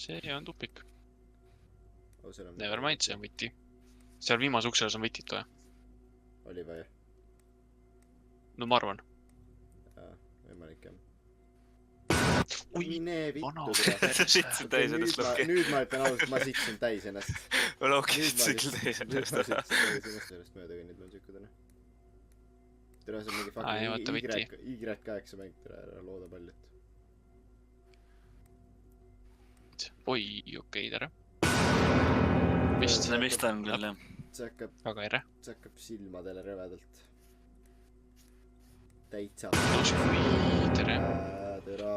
See on tupik. Nevermind, see on võti. Seal viimase ukselas on võtit vaja. Oli või? No ma arvan. Võimalik jah. Mine vittu Sitsin täis ennast lõhki. Nüüd ma ütlen ausalt, ma sitsin täis ennast. Ma lõhki sitsin küll täis ennast. Nüüd ma sitsin täis ennast sellest mööda kõnnid mul sükkudena. Tere, see on mingi fucking Y8 mäng, tere ära looda paljut. Oi, okei, tere. Vist on küll, jah. See hakkab silmadele rõvedalt. Täitsa. Tere. Tere.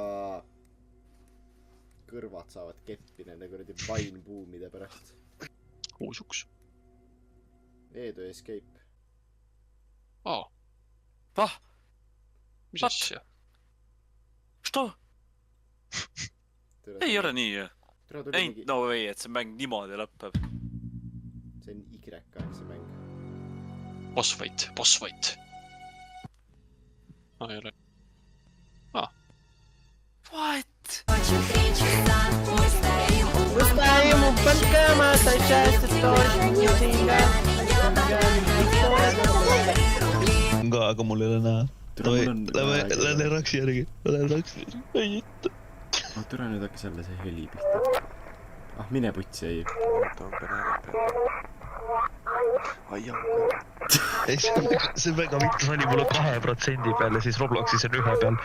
Kõrvad saavad keppi nende kuradi vainbuumide pärast. Uus uks. Eedu escape. Mis asja? Что? Ei ole nii, jah. Ain't no way, et see mäng niimoodi lõppeb. See on Y8 mäng. Boss fight. Ei ole. What? Aga mul ei ole näha. Lähe raksi järgi. Türa nüüd hakkas jälle see heli pihta. Mine putsi ei. See on väga mitu vali, mul on 2% peal ja siis Robloxis on 1 peal.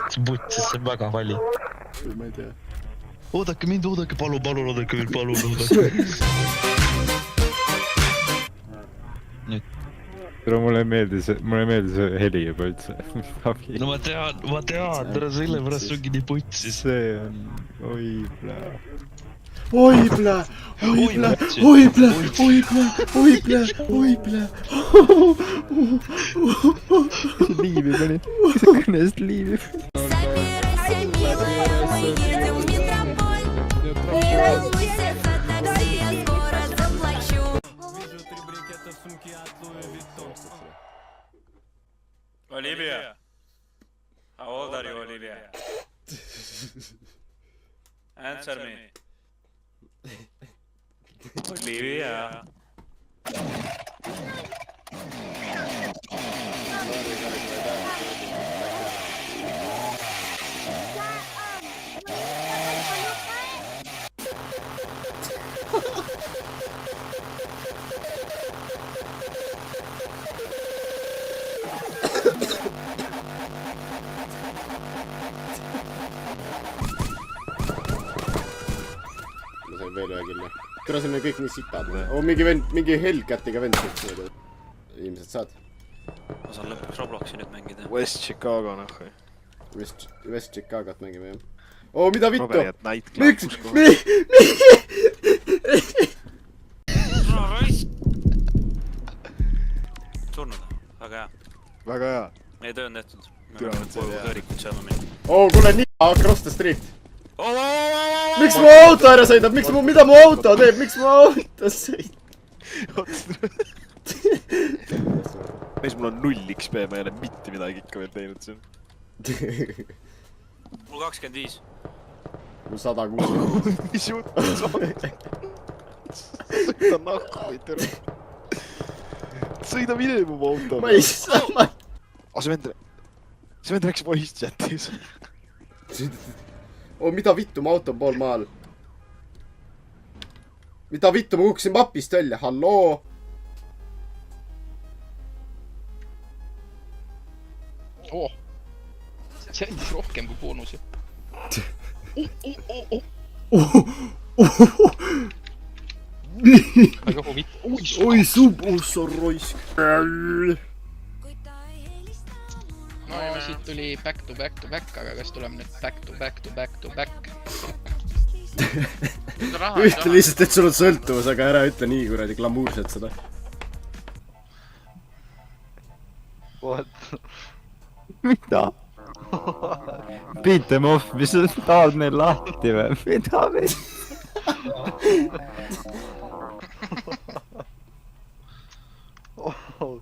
See on puts, see on väga vali. Ma ei tea. Oodake mind, palun, oodake mind, palun. Tere, mulle ei meeldi see heli juba üldse. No ma tean, tere selle pärast ongi nii putsis. See on... Oi, plää. Liivi panin. Kõnest liivi. Olivia. How old are you, Olivia? Answer me. Olivia. Veel ühe küll. Tere, see on kõik nii sitad. Mingi Hellcatiga vend sõits nüüd. Ilmselt saad. Ma saan lõpuks Robloxi nüüd mängida. West Chicago, noh. West Chicagot mängime, jah. Mida vittu? Miks? Surnud, väga hea. Väga hea. Meie töö on tehtud. Kuule, nii across the street. Miks mu auto ära sõidab? Mida mu auto teeb? Miks mu auto sõidab? Mees, mul on 0 XP, ma ei ole mitte midagi ikka veel teinud siin. Mul 25. Mul 160. Mis jutt on saanud? Sõida nahku või tere. Sõida minema mu auto. Ma ei saa. See vend rääkis voice chatis. Mida vittu, mu auto on pool maal. Mida vittu, ma kukkusin mapist välja, halloo. See andis rohkem kui boonusi. Aga huvit. Oi, subussor roisk. No siit tuli back to back, aga kas tuleme nüüd back to back? Ütle lihtsalt, et sul on sõltuvus, aga ära ütle nii kuradi glamuurselt seda. What? Mida? Beat them off, mis sa tahad neil lahti või? Mida meil? Oh.